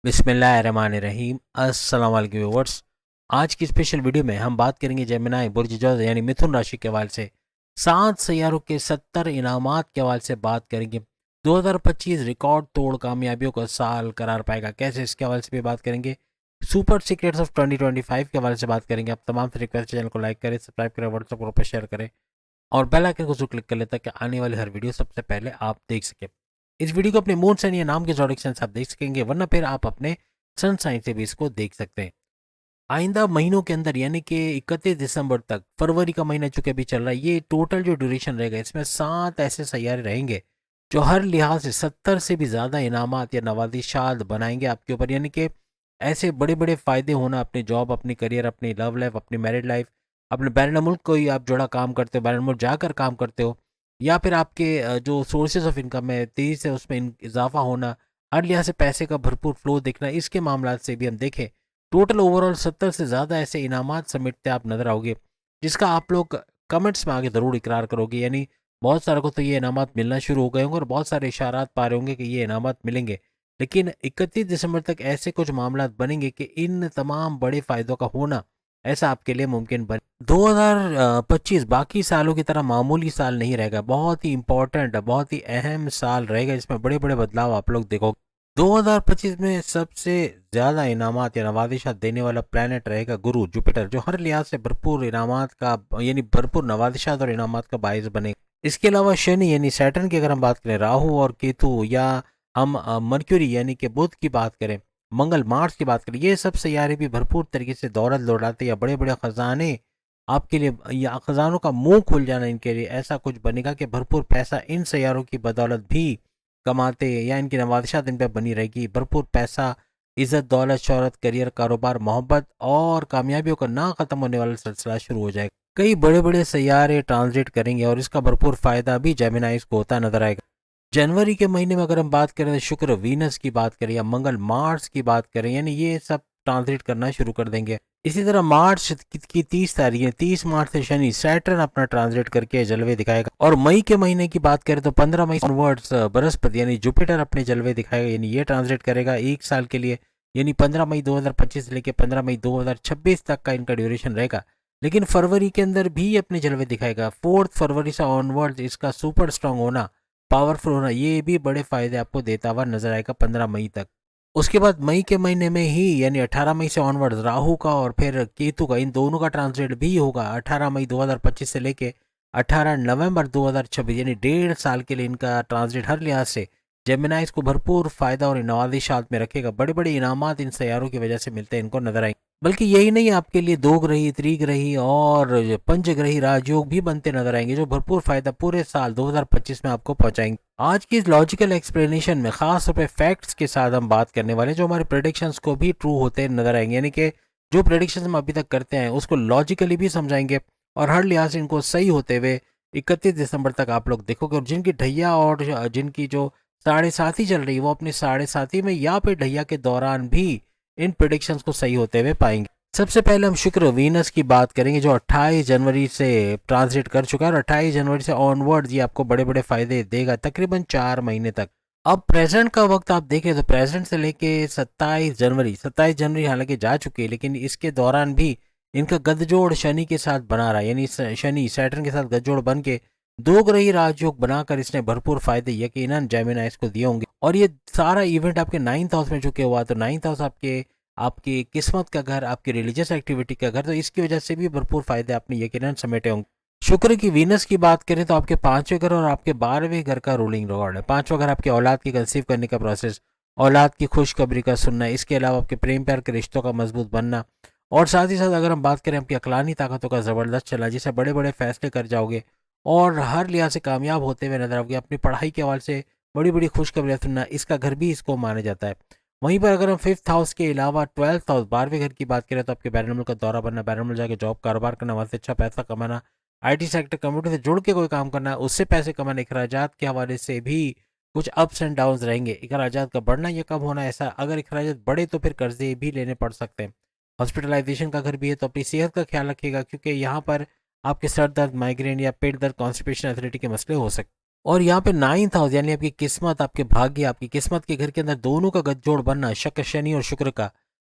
बिस्मिल्लाहिर्रहमानिर्रहीम। अस्सलाम वालेकुम व्यूअर्स। आज की स्पेशल वीडियो में हम बात करेंगे जेमिनी बुर्ज जोधा यानी मिथुन राशि के हवाले से 7 सैयारों के 70 इनामात के हवाले से बात करेंगे। 2025 रिकॉर्ड तोड़ कामयाबियों का साल करार पाएगा, कैसे, इसके हवाले से भी बात करेंगे। सुपर सीक्रेट्स ऑफ 2025 के हवाले से बात करेंगे। आप तमाम से रिक्वेस्ट, चैनल को लाइक करें, सब्सक्राइब करें, व्हाट्सएप ग्रुप पर शेयर करें और बेल आइकन को जरूर क्लिक कर लें ताकि आने वाली हर वीडियो सबसे पहले आप देख सकें। इस वीडियो को अपने मून साइन या नाम के जोडिक्शन से आप देख सकेंगे, वरना फिर आप अपने सन साइन से भी इसको देख सकते हैं। आइंदा महीनों के अंदर यानी कि 31 दिसंबर तक, फरवरी का महीना चूंकि अभी चल रहा है, ये टोटल जो ड्यूरेशन रहेगा इसमें 7 ऐसे सैयारे रहेंगे जो हर लिहाज से 70 से भी ज़्यादा इनामात या नवाजिशात बनाएंगे आपके ऊपर। यानी कि ऐसे बड़े बड़े फ़ायदे होना अपने जॉब, अपनी करियर, अपनी लव लाइफ, अपनी मैरिड लाइफ, अपने बैरून मुल्क कोई आप जुड़ा काम करते हो, बैरून मुल्क जाकर काम करते हो, या फिर आपके जो सोर्सेज ऑफ इनकम है तेज़ी से उसमें इजाफा होना, हर लिहाज से पैसे का भरपूर फ्लो दिखना, इसके मामला से भी हम देखें टोटल ओवरऑल 70 से ज़्यादा ऐसे इनामात समेटते आप नजर आओगे, जिसका आप लोग कमेंट्स में आगे ज़रूर इकरार करोगे। यानी बहुत सारों को तो ये इनामात मिलना शुरू हो गए होंगे और बहुत सारे इशारात पा रहे होंगे कि ये इनामात मिलेंगे, लेकिन 31 दिसंबर तक ऐसे कुछ मामला बनेंगे कि इन तमाम बड़े फ़ायदों का होना ऐसा आपके लिए मुमकिन बने। 2025 बाकी सालों की तरह मामूली साल नहीं रहेगा, बहुत ही इंपॉर्टेंट, बहुत ही अहम साल रहेगा, जिसमें बड़े बड़े बदलाव आप लोग देखोगे। 2025 में सबसे ज़्यादा इनामात या नवाजिशात देने वाला प्लैनेट रहेगा गुरु जुपिटर, जो हर लिहाज से भरपूर इनामात का यानी भरपूर नवाजिशात और इनामात का बायस बनेगा। इसके अलावा शनि यानी सैटर्न की अगर हम बात करें, राहु और केतु, या हम मर्क्यूरी यानी कि बुध की बात करें, मंगल मार्स की बात करें, ये सब सैयारे भी भरपूर तरीके से दौलत लौटाते या बड़े बड़े खजाने आपके लिए, या खजानों का मुंह खुल जाना इनके लिए ऐसा कुछ बनेगा कि भरपूर पैसा इन सैयारों की बदौलत भी कमाते, या इनकी नवाजिशात इन पर बनी रहेगी। भरपूर पैसा, इज्जत, दौलत, शोहरत, करियर, कारोबार, मोहब्बत और कामयाबियों का ना ख़त्म होने वाला सिलसिला शुरू हो जाएगा। कई बड़े बड़े सैयारे ट्रांजिट करेंगे और इसका भरपूर फ़ायदा भी जेमिनाइज को होता नजर आएगा। जनवरी के महीने में अगर हम बात करें तो शुक्र वीनस की बात करें या मंगल मार्स की बात करें, यानी ये सब ट्रांजिट करना शुरू कर देंगे। इसी तरह मार्च की 30 तारीख है, 30 मार्च से शनि सैटर्न अपना ट्रांजिट करके जलवे दिखाएगा। और मई के महीने की बात करें तो 15 मई ऑनवर्ड्स बृहस्पति यानी जुपिटर अपने जलवे दिखाएगा, यानी ये ट्रांजिट करेगा 1 साल के लिए, यानी 15 मई 2025 से लेकर 15 मई 2026 तक का इनका ड्यूरेशन रहेगा। लेकिन फरवरी के अंदर भी अपने जलवे दिखाएगा। 4 फरवरी से ऑनवर्ड्स इसका सुपर स्ट्रांग होना, पावरफुल होना, ये भी बड़े फायदे आपको देता हुआ नजर आएगा 15 मई तक। उसके बाद मई के महीने में ही यानी 18 मई से ऑनवर्ड राहु का और फिर केतु का, इन दोनों का ट्रांसलेट भी होगा 18 मई 2025 से लेके 18 नवंबर 2026, यानी 1.5 साल के लिए इनका ट्रांसलेट हर लिहाज से जेमिनाइज को भरपूर फायदा और नवाजिशात में रखेगा। बड़े बड़े इनामात इन सैयारों की वजह से मिलते हैं इनको नजर आएंगे। बल्कि यही नहीं, आपके लिए दो ग्रही, त्रिग्रही और पंचग्रही राजयोग भी बनते नजर आएंगे, जो भरपूर फायदा पूरे साल 2025 में आपको पहुंचाएंगे। आज की इस लॉजिकल एक्सप्लेनेशन में खास तौर पे फैक्ट्स के साथ हम बात करने वाले हैं, जो हमारे प्रेडिक्शंस को भी ट्रू होते नजर आएंगे, यानी कि जो प्रेडिक्शंस हम अभी तक करते हैं उसको लॉजिकली भी समझाएंगे और हर लिहाज से इनको सही होते हुए 31 दिसंबर तक आप लोग देखोगे। और जिनकी ढैया और जिनकी जो साढ़े साथी चल रही है, वो अपनी साढ़े साथी में या फिर ढैया के दौरान भी इन प्रिडिक्शंस को सही होते हुए पाएंगे। सबसे पहले हम शुक्र वीनस की बात करेंगे, जो 28 जनवरी से ट्रांजिट कर चुका है और 28 जनवरी से ऑनवर्ड ये आपको बड़े बड़े फायदे देगा तकरीबन 4 महीने तक। अब प्रेजेंट का वक्त आप देखें तो प्रेजेंट से लेके 27 जनवरी हालांकि जा चुकी है, लेकिन इसके दौरान भी इनका गठजोड़ शनि के साथ बना रहा है, यानी शनि सैटर्न के साथ गठजोड़ बन के दो ग्रही राजयोग बनाकर इसने भरपूर फायदे यकीनन जेमिनाइज को दिए होंगे। और ये सारा इवेंट आपके 9th हाउस में चुके हुआ, तो 9th हाउस आपके आपकी किस्मत का घर, आपकी रिलीजियस एक्टिविटी का घर, तो इसकी वजह से भी भरपूर फायदे आपने यकीनन समेटे होंगे। शुक्र की वीनस की बात करें तो आपके 5वें घर और आपके 12वें घर का रूलिंग रिकॉर्ड है। 5वां घर आपके औलाद की कंसीव करने का प्रोसेस, औलाद की खुशखबरी का सुनना, इसके अलावा आपके प्रेम प्यार के रिश्तों का मजबूत बनना, और साथ ही साथ अगर हम बात करें आपकी अकलानी ताकतों का ज़बरदस्त चला, जिससे बड़े बड़े फैसले कर जाओगे और हर लिहाज से कामयाब होते हुए नजर आओगे। अपनी पढ़ाई के हवाले से बड़ी बड़ी खुशखबरियाँ सुनना, इसका घर भी इसको माना जाता है। वहीं पर अगर हम 5th हाउस के अलावा 12th हाउस 12वें घर की बात करें तो आपके बैरून मुल्क का दौरा बनना, बैरून मुल्क जाके जॉब कारोबार करना, वहाँ से अच्छा पैसा कमाना, आईटी सेक्टर कंप्यूटर से जुड़ के कोई काम करना, उससे पैसे कमाना, अखराजात के हवाले से भी कुछ अप्स एंड डाउन्स रहेंगे। अखराजात का बढ़ना या कम होना, ऐसा अगर अखराजात बढ़े तो फिर कर्जे भी लेने पड़ सकते हैं। हॉस्पिटलाइजेशन का घर भी है, तो अपनी सेहत का ख्याल रखिएगा, क्योंकि यहाँ पर आपके सर दर्द, माइग्रेन या पेट दर्द, कॉन्स्टिपेशन, एसिडिटी के मसले हो सकते हैं। और यहाँ पे 9th हाउस यानी आपकी किस्मत, आपके भाग्य, आपकी किस्मत के घर के अंदर दोनों का गठजोड़ बनना, शनि और शुक्र का,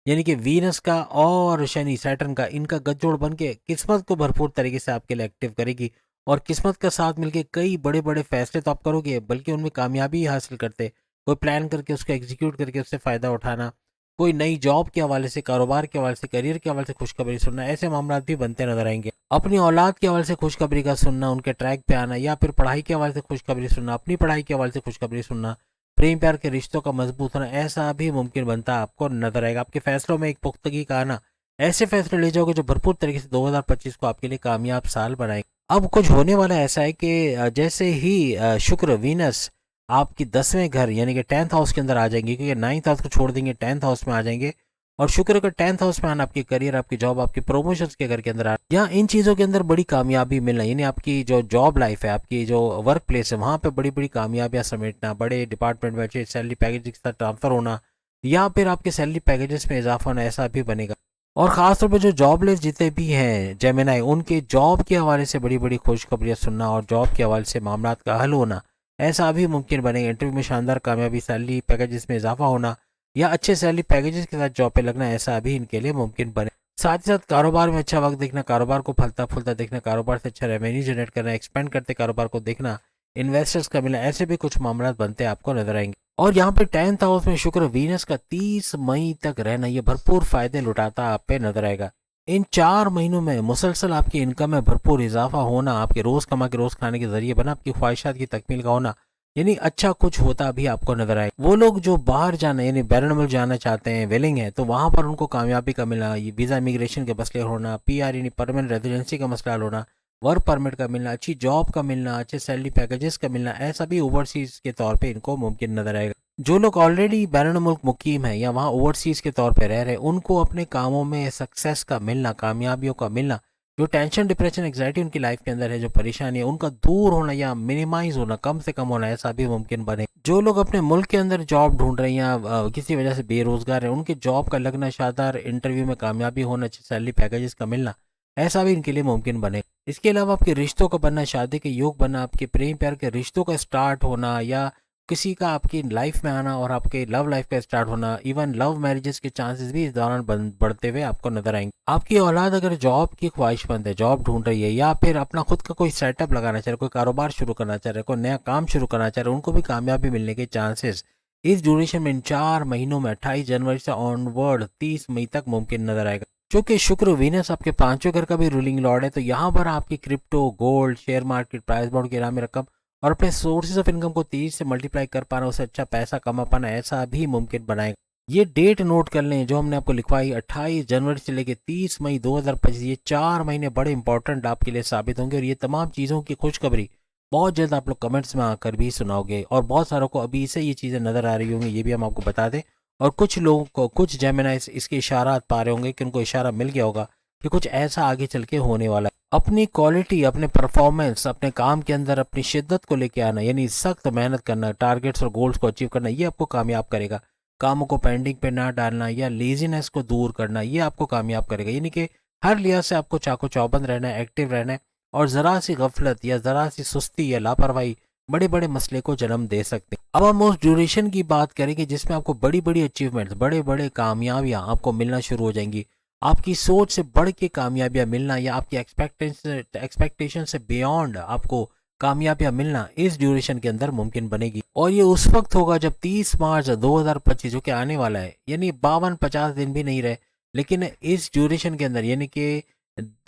यानी कि वीनस का और शनि सैटर्न का, इनका गठजोड़ बन के किस्मत को भरपूर तरीके से आपके लिए एक्टिव करेगी। और किस्मत का साथ मिलके कई बड़े बड़े फैसले तो आप करोगे, बल्कि उनमें कामयाबी हासिल करते, कोई प्लान करके उसको एग्जीक्यूट करके उससे फ़ायदा उठाना, कोई नई जॉब के हवाले से, कारोबार के हवाले से, करियर के हवाले से खुशखबरी सुनना, ऐसे मामला भी बनते नजर आएंगे। अपनी औलाद के हवाले से खुशखबरी का सुनना, उनके ट्रैक पे आना, या फिर पढ़ाई के हवाले से खुशखबरी सुनना, अपनी पढ़ाई के हवाले से खुशखबरी सुनना, प्रेम प्यार के रिश्तों का मजबूत होना, ऐसा भी मुमकिन बनता आपको नजर आएगा। आपके फैसलों में एक पुख्तगी का आना, ऐसे फैसले ले जाओगे जो भरपूर तरीके से 2025 को आपके लिए कामयाब साल बनाएगा। अब कुछ होने वाला ऐसा है कि जैसे ही शुक्र वीनस आपकी 10वें घर यानी कि 10th हाउस के अंदर आ जाएंगे, क्योंकि 9th हाउस को छोड़ देंगे, 10th हाउस में आ जाएंगे। और शुक्र का 10th हाउस में आना आपकी करियर, आपकी जॉब, आपकी प्रमोशंस के घर के अंदर आ, या इन चीज़ों के अंदर बड़ी कामयाबी मिलना, यानी आपकी जो जॉब लाइफ है, आपकी जो वर्क प्लेस है, वहाँ पे बड़ी बड़ी कामयाबियाँ समेटना, बड़े डिपार्टमेंट में अच्छे सैलरी पैकेज के साथ ट्रांसफर होना, या फिर आपके सैलरी पैकेजेस में इजाफा होना, ऐसा भी बनेगा। और ख़ासतौर पर जो जॉबलेस जितने भी हैं जेमिनाई, उनके जॉब के हवाले से बड़ी बड़ी खुशखबरियाँ सुनना और जॉब के हवाले से मामला का हल होना, ऐसा भी मुमकिन बनेगा। इंटरव्यू में शानदार कामयाबी, सैलरी पैकेजेस में इजाफा होना, या अच्छे सैलरी पैकेजेस के साथ जॉब पे लगना, ऐसा भी इनके लिए मुमकिन बने। साथ ही साथ कारोबार में अच्छा वक्त देखना, कारोबार को फलता फूलता देखना, कारोबार से अच्छा रेवेन्यू जनरेट करना, एक्सपेंड करते कारोबार को देखना, इन्वेस्टर्स का मिलना, ऐसे भी कुछ मामला बनते आपको नजर आएंगे। और यहाँ पे 10th हाउस में शुक्र वीनस का 30 मई तक रहना, ये भरपूर फायदे लुटाता आप पे नजर आएगा। इन 4 महीनों में मुसलसल आपकी इनकम में भरपूर इजाफा होना, आपके रोज कमा के रोज खाने के जरिए बना, आपकी ख्वाहिशात की तकमील का होना, यानी अच्छा कुछ होता भी आपको नजर आए। वो लोग जो बाहर जाना यानी बैरन जाना चाहते हैं, विलिंग है, तो वहां पर उनको कामयाबी का मिलना, ये वीजा इमिग्रेशन के मसले होना, पीआर यानी परमानेंट रेजिडेंसी का मसला होना, वर्क परमिट का मिलना, अच्छी जॉब का मिलना, अच्छे सैलरी पैकेजेस का मिलना, ऐसा भी ओवरसीज के तौर पे इनको मुमकिन नजर आएगा। जो लोग ऑलरेडी बैरून मुल्क मुकीम है या वहाँ ओवरसीज के तौर पे रह रहे हैं, उनको अपने कामों में सक्सेस का मिलना, कामयाबियों का मिलना, जो टेंशन डिप्रेशन एंग्जाइटी उनकी लाइफ के अंदर है, जो परेशानी है, उनका दूर होना या मिनिमाइज होना, कम से कम होना, ऐसा भी मुमकिन बने। जो लोग अपने मुल्क के अंदर जॉब ढूंढ रहे हैं या किसी वजह से बेरोजगार है, उनके जॉब का लगना, शानदार इंटरव्यू में कामयाबी होना, अच्छे सैलरी पैकेजेस का मिलना, ऐसा भी इनके लिए मुमकिन बने। इसके अलावा आपके रिश्तों का बनना, शादी के योग बनना, आपके प्रेम प्यार के रिश्तों का स्टार्ट होना, या किसी का आपकी लाइफ में आना और आपके लव लाइफ का स्टार्ट होना, इवन लव मैरिजेस के चांसेस भी इस दौरान बढ़ते हुए आपको नजर आएंगे। आपकी औलाद अगर जॉब की ख्वाहिशमंद है, जॉब ढूंढ रही है, या फिर अपना खुद का कोई सेटअप लगाना चाह रहे, कोई कारोबार शुरू करना चाह रहे, कोई नया काम शुरू करना चाह रहे, उनको भी कामयाबी मिलने के चांसेस इस ड्यूरेशन में, इन 4 महीनों में 28 जनवरी से ऑनवर्ड 30 मई तक मुमकिन नजर आएगा। चूंकि शुक्र वीनस आपके 5वें घर का भी रूलिंग लॉर्ड है, तो यहाँ पर आपकी crypto, gold, share market, price bond की इनामी रकम और अपने सोर्सेज ऑफ इनकम को 30 से मल्टीप्लाई कर पाना, उससे अच्छा पैसा कमा पाना, ऐसा भी मुमकिन बनाएगा। ये डेट नोट कर लें जो हमने आपको लिखवाई, 28 जनवरी से लेकर 30 मई 2025, ये 4 महीने बड़े इंपॉर्टेंट आपके लिए साबित होंगे। और ये तमाम चीज़ों की खुशखबरी बहुत जल्द आप लोग कमेंट्स में आकर भी सुनाओगे, और बहुत सारों को अभी से ये चीज़ें नज़र आ रही होंगी, ये भी हम आपको बता दें। और कुछ लोगों को, कुछ जेमिनाइज इसके इशारा पा रहे होंगे कि उनको इशारा मिल गया होगा कि कुछ ऐसा आगे चल के होने वाला है। अपनी क्वालिटी, अपने परफॉर्मेंस, अपने काम के अंदर अपनी शिद्दत को लेके आना, यानी सख्त मेहनत करना, टारगेट्स और गोल्स को अचीव करना, ये आपको कामयाब करेगा। कामों को पेंडिंग पे ना डालना या लेजीनेस को दूर करना, ये आपको कामयाब करेगा। यानी कि हर लिहाज से आपको चाको चौबंद रहना है, एक्टिव रहना है, और ज़रा सी गफलत या ज़रा सी सुस्ती या लापरवाही बड़े बड़े मसले को जन्म दे सकते हैं। अब हम उस ड्यूरेशन की बात करेंगे जिसमें आपको बड़ी बड़ी अचीवमेंट्स, बड़े बड़े कामयाबियां आपको मिलना शुरू हो जाएंगी। आपकी सोच से बढ़ के कामयाबियां मिलना, या आपकी एक्सपेक्टेशन से बियॉन्ड आपको कामयाबियां मिलना इस ड्यूरेशन के अंदर मुमकिन बनेगी। और ये उस वक्त होगा जब 30 मार्च 2025 जो कि आने वाला है, यानी 52-50 दिन भी नहीं रहे, लेकिन इस ड्यूरेशन के अंदर यानी कि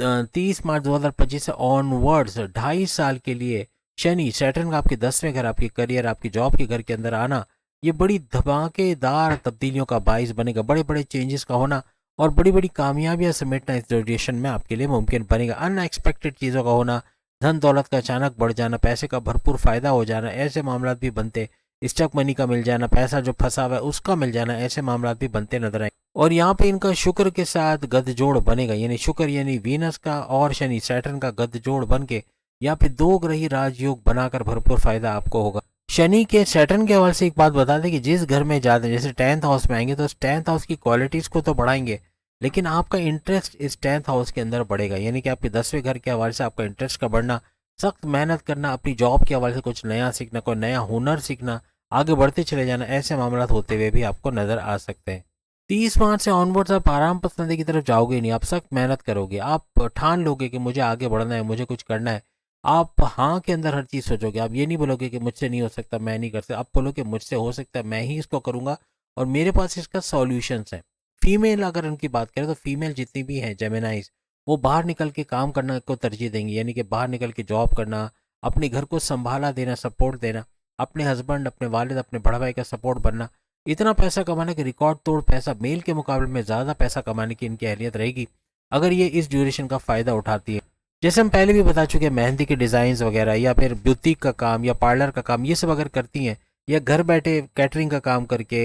30 मार्च 2025 से ऑनवर्ड्स 2.5 साल के लिए शनि सैटर्न का आपके 10वें घर, आपकी करियर, आपकी जॉब के घर के अंदर आना, ये बड़ी धमाकेदार तब्दीलियों का बाइस बनेगा। बड़े बड़े चेंजेस का होना और बड़ी बड़ी कामयाबियां समेटना इस ड्यूरेशन में आपके लिए मुमकिन बनेगा। अनएक्सपेक्टेड चीज़ों का होना, धन दौलत का अचानक बढ़ जाना, पैसे का भरपूर फायदा हो जाना, ऐसे मामला भी बनते। स्टॉक मनी का मिल जाना, पैसा जो फंसा हुआ है उसका मिल जाना, ऐसे मामला भी बनते नजर आए। और यहाँ पे इनका शुक्र के साथ गठजोड़ बनेगा, यानी शुक्र यानी वीनस का और शनि सैटर्न का गठजोड़ बन के या फिर दो ग्रही राजयोग बनाकर भरपूर फायदा आपको होगा। शनि के सैटर्न के हवाले से एक बात बता दें कि जिस घर में जाते हैं, जैसे 10th हाउस में आएंगे तो 10th हाउस की क्वालिटीज को तो बढ़ाएंगे, लेकिन आपका इंटरेस्ट इस 10th हाउस के अंदर बढ़ेगा। यानी कि आपके 10वें घर के हवाले से आपका इंटरेस्ट का बढ़ना, सख्त मेहनत करना, अपनी जॉब के हवाले से कुछ नया सीखना, कोई नया हुनर सीखना, आगे बढ़ते चले जाना, ऐसे मामला होते हुए भी आपको नजर आ सकते हैं। 30 मार्च से ऑनवर्ड्स आप आराम पसंदी की तरफ जाओगे ही नहीं, आप सख्त मेहनत करोगे, आप ठान लोगे कि मुझे आगे बढ़ना है, मुझे कुछ करना है। आप हाँ के अंदर हर चीज़ सोचोगे, आप ये नहीं बोलोगे कि मुझसे नहीं हो सकता, मैं नहीं कर सकता, आप बोलोगे मुझसे हो सकता है, मैं ही इसको करूँगा और मेरे पास इसका सॉल्यूशंस है। फीमेल अगर उनकी बात करें तो फीमेल जितनी भी हैं जेमिनाइज, वो बाहर निकल के काम करना को तरजीह देंगी, यानी कि बाहर निकल के जॉब करना, अपने घर को संभाला देना, सपोर्ट देना, अपने हस्बैंड, अपने वालिद, अपने बड़ा भाई का सपोर्ट बनना, इतना पैसा कमाने के रिकॉर्ड तोड़ पैसा, मेल के मुकाबले में ज़्यादा पैसा कमाने की इनकी अहलियत रहेगी अगर ये इस ड्यूरेशन का फ़ायदा उठाती है। जैसे हम पहले भी बता चुके हैं, मेहंदी के डिज़ाइंस वगैरह या फिर ब्यूटिक का काम या पार्लर का काम, ये सब अगर करती हैं, या घर बैठे कैटरिंग का काम करके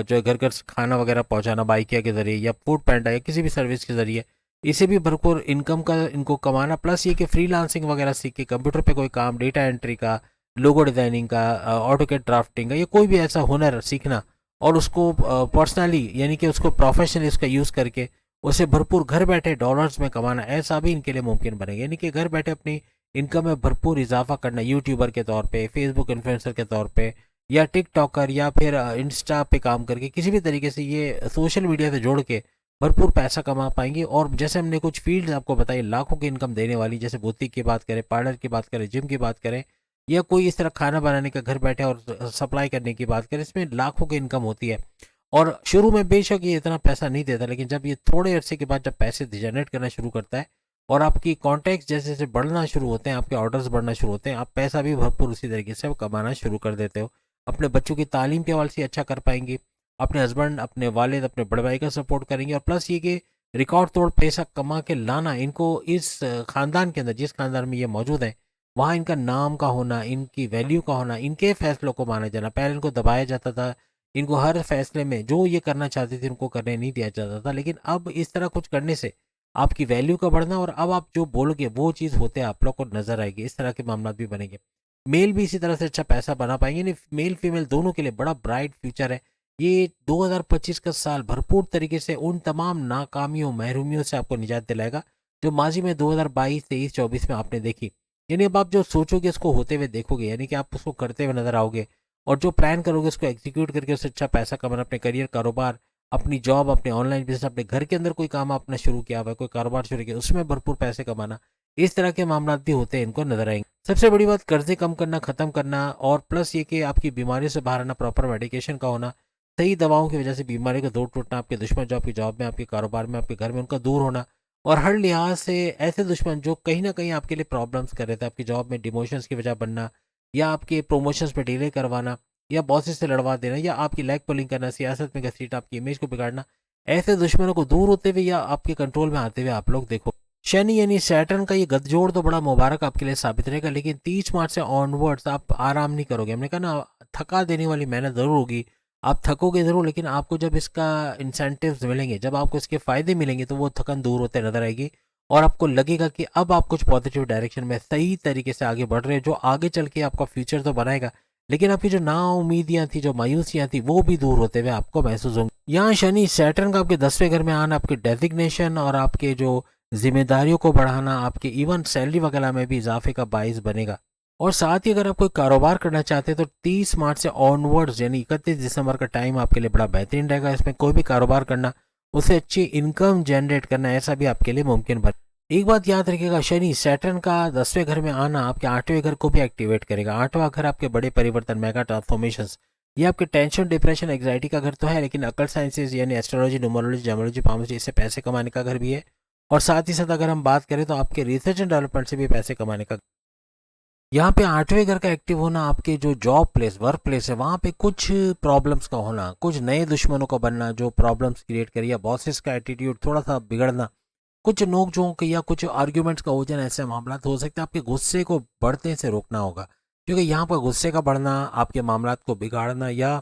जो घर घर खाना वगैरह पहुंचाना बाइकिया के ज़रिए या फूड पैंडा या किसी भी सर्विस के ज़रिए, इसे भी भरपूर इनकम का इनको कमाना, प्लस ये कि फ्रीलांसिंग वगैरह सीख के कंप्यूटर पे कोई काम, डेटा एंट्री का, लोगो डिज़ाइनिंग का, ऑटोकैड ड्राफ्टिंग का, या कोई भी ऐसा हुनर सीखना और उसको पर्सनली यानी कि उसको प्रोफेशनली उसका यूज़ करके उसे भरपूर घर बैठे डॉलर्स में कमाना, ऐसा भी इनके लिए मुमकिन बनेगा। यानी कि घर बैठे अपनी इनकम में भरपूर इजाफा करना, यूट्यूबर के तौर पे, फेसबुक इन्फ्लुएंसर के तौर पे, या टिकटॉकर, या फिर इंस्टा पे काम करके किसी भी तरीके से ये सोशल मीडिया से जोड़ के भरपूर पैसा कमा पाएंगे। और जैसे हमने कुछ फील्ड्स आपको बताई लाखों की इनकम देने वाली, जैसे बुटीक की बात करें, पार्लर की बात करें, जिम की बात करें, या कोई इस तरह खाना बनाने का घर बैठे और सप्लाई करने की बात करें, इसमें लाखों की इनकम होती है। और शुरू में बेशक ये इतना पैसा नहीं देता, लेकिन जब ये थोड़े अरसे के बाद जब पैसे जनरेट करना शुरू करता है और आपकी कॉन्टैक्ट्स जैसे जैसे बढ़ना शुरू होते हैं, आपके ऑर्डर्स बढ़ना शुरू होते हैं, आप पैसा भी भरपूर उसी तरीके से कमाना शुरू कर देते हो। अपने बच्चों की तालीम के हवाले से अच्छा कर पाएंगे, अपने हस्बैंड, अपने वालिद, अपने बड़े भाई का सपोर्ट करेंगे, और प्लस ये कि रिकॉर्ड तोड़ पैसा कमा के लाना, इनको इस ख़ानदान के अंदर, जिस खानदान में ये मौजूद है, वहाँ इनका नाम का होना, इनकी वैल्यू का होना, इनके फैसलों को माना जाना। पहले इनको दबाया जाता था, इनको हर फैसले में जो ये करना चाहते थे उनको करने नहीं दिया जाता था, लेकिन अब इस तरह कुछ करने से आपकी वैल्यू का बढ़ना, और अब आप जो बोलोगे वो चीज़ होते आप लोग को नजर आएगी, इस तरह के मामला भी बनेंगे। मेल भी इसी तरह से अच्छा पैसा बना पाएंगे, नहीं मेल फीमेल दोनों के लिए बड़ा ब्राइट फ्यूचर है। ये 2025 का साल भरपूर तरीके से उन तमाम नाकामियों, महरूमियों से आपको निजात दिलाएगा जो माजी में 2022, 23, 24 में आपने देखी। यानी अब आप जो सोचोगे उसको होते हुए देखोगे, यानी कि आप उसको करते हुए नजर आओगे, और जो प्लान करोगे उसको एग्जीक्यूट करके उससे अच्छा पैसा कमाना, अपने करियर, कारोबार, अपनी जॉब, अपने ऑनलाइन बिजनेस, अपने घर के अंदर कोई काम आपने शुरू किया हुआ है, कोई कारोबार शुरू किया, उसमें भरपूर पैसे कमाना, इस तरह के मामला भी होते हैं, इनको नजर आएंगे। सबसे बड़ी बात, कर्जे कम करना, खत्म करना, और प्लस ये कि आपकी बीमारी से बाहर आना, प्रॉपर मेडिकेशन का होना, सही दवाओं की वजह से बीमारी का दूर टूटना, आपके दुश्मन जो आपकी जॉब में, आपके कारोबार में, आपके घर में, उनका दूर होना, और हर लिहाज से ऐसे दुश्मन जो कहीं ना कहीं आपके लिए प्रॉब्लम्स कर रहे थे, आपकी जॉब में डिमोशंस की वजह बनना, या आपके प्रमोशंस में डिले करवाना, या बॉसेस से लड़वा देना, या आपकी लैग पुलिंग करना, सियासत में घसीटना, आपकी इमेज को बिगाड़ना, ऐसे दुश्मनों को दूर होते हुए या आपके कंट्रोल में आते हुए आप लोग देखो। शनि यानी सैटर्न का ये गठजोड़ तो बड़ा मुबारक आपके लिए साबित रहेगा, लेकिन 30 मार्च से ऑनवर्ड्स आप आराम नहीं करोगे। हमने कहा ना, थका देने वाली मेहनत ज़रूर होगी, आप थकोगे ज़रूर, लेकिन आपको जब इसका इंसेंटिव्स मिलेंगे, जब आपको इसके फ़ायदे मिलेंगे, तो वो थकन दूर होते नजर आएगी, और आपको लगेगा कि अब आप कुछ पॉजिटिव डायरेक्शन में सही तरीके से आगे बढ़ रहे हैं, जो आगे चल के आपका फ्यूचर तो बनाएगा, लेकिन आपकी जो नाउमीदियां थी, जो मायूसियां थी, वो भी दूर होते हुए आपको महसूस होंगी। यहाँ शनि सैटर्न का आपके 10वें घर में आना, आपके डेजिग्नेशन और आपके जो जिम्मेदारियों को बढ़ाना, आपके इवन सैलरी वगैरह में भी इजाफे का बाइस बनेगा। और साथ ही अगर आप कोई कारोबार करना चाहते हैं तो 30 मार्च से ऑनवर्ड्स यानी 31 दिसंबर का टाइम आपके लिए बड़ा बेहतरीन रहेगा। इसमें कोई भी कारोबार करना, उसे अच्छी इनकम जनरेट करना, ऐसा भी आपके लिए मुमकिन बने। एक बात याद रखिएगा, शनि सैटर्न का 10वें घर में आना आपके 8वें घर को भी एक्टिवेट करेगा। 8वां घर आपके बड़े परिवर्तन, मेगा ट्रांसफॉर्मेशंस, ये आपके टेंशन, डिप्रेशन, एग्जाइटी का घर तो है, लेकिन अकल साइंसेज यानी एस्ट्रोलॉजी, न्यूमरोलॉजी, जेमोलॉजी, पामोलॉजी, इससे पैसे कमाने का घर भी है। और साथ ही साथ अगर हम बात करें तो आपके रिसर्च एंड डेवलपमेंट से भी पैसे कमाने का। यहाँ पे 8वें घर का एक्टिव होना, आपके जो जॉब प्लेस, वर्क प्लेस है, वहाँ पे कुछ प्रॉब्लम्स का होना, कुछ नए दुश्मनों का बनना जो प्रॉब्लम्स क्रिएट करे, या बॉसेस का एटीट्यूड थोड़ा सा बिगड़ना, कुछ नोक झोंक या कुछ आर्ग्यूमेंट्स का हो जाना, ऐसे मामला हो सकते हैं। आपके गुस्से को बढ़ने से रोकना होगा, क्योंकि यहाँ पर गुस्से का बढ़ना, आपके मामला को बिगाड़ना या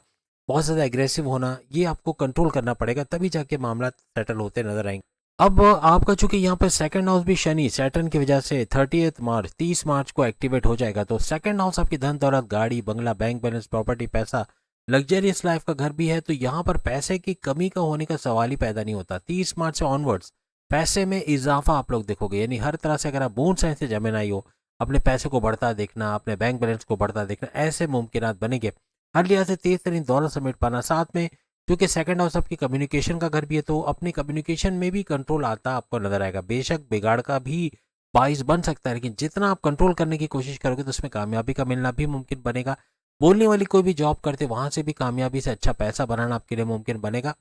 बहुत ज़्यादा एग्रेसिव होना, ये आपको कंट्रोल करना पड़ेगा, तभी जाके मामला सेटल होते नजर आएंगे। अब आपका चूंकि यहाँ पर सेकंड हाउस भी शनि सैटर्न की वजह से 30 मार्च 30 मार्च को एक्टिवेट हो जाएगा, तो सेकंड हाउस आपकी धन दौलत, गाड़ी बंगला, बैंक बैलेंस, प्रॉपर्टी, पैसा, लग्जरियस लाइफ का घर भी है। तो यहाँ पर पैसे की कमी का होने का सवाल ही पैदा नहीं होता। 30 मार्च से ऑनवर्ड्स पैसे में इजाफा आप लोग देखोगे, यानी हर तरह से अगर आप बून साइंस से जमीन आई हो, अपने पैसे को बढ़ता देखना, अपने बैंक बैलेंस को बढ़ता देखना, ऐसे मुमकिनात बनेंगे। हर लिहाज से तेज तरीन दौलत समेट पाना, साथ में क्योंकि सेकंड हाउस आपकी कम्युनिकेशन का घर भी है, तो अपनी कम्युनिकेशन में भी कंट्रोल आता आपको नजर आएगा। बेशक बिगाड़ का भी बाइस बन सकता है, लेकिन जितना आप कंट्रोल करने की कोशिश करोगे तो उसमें कामयाबी का मिलना भी मुमकिन बनेगा। बोलने वाली कोई भी जॉब करते वहां से भी कामयाबी से अच्छा पैसा बनाना आपके लिए मुमकिन बनेगा।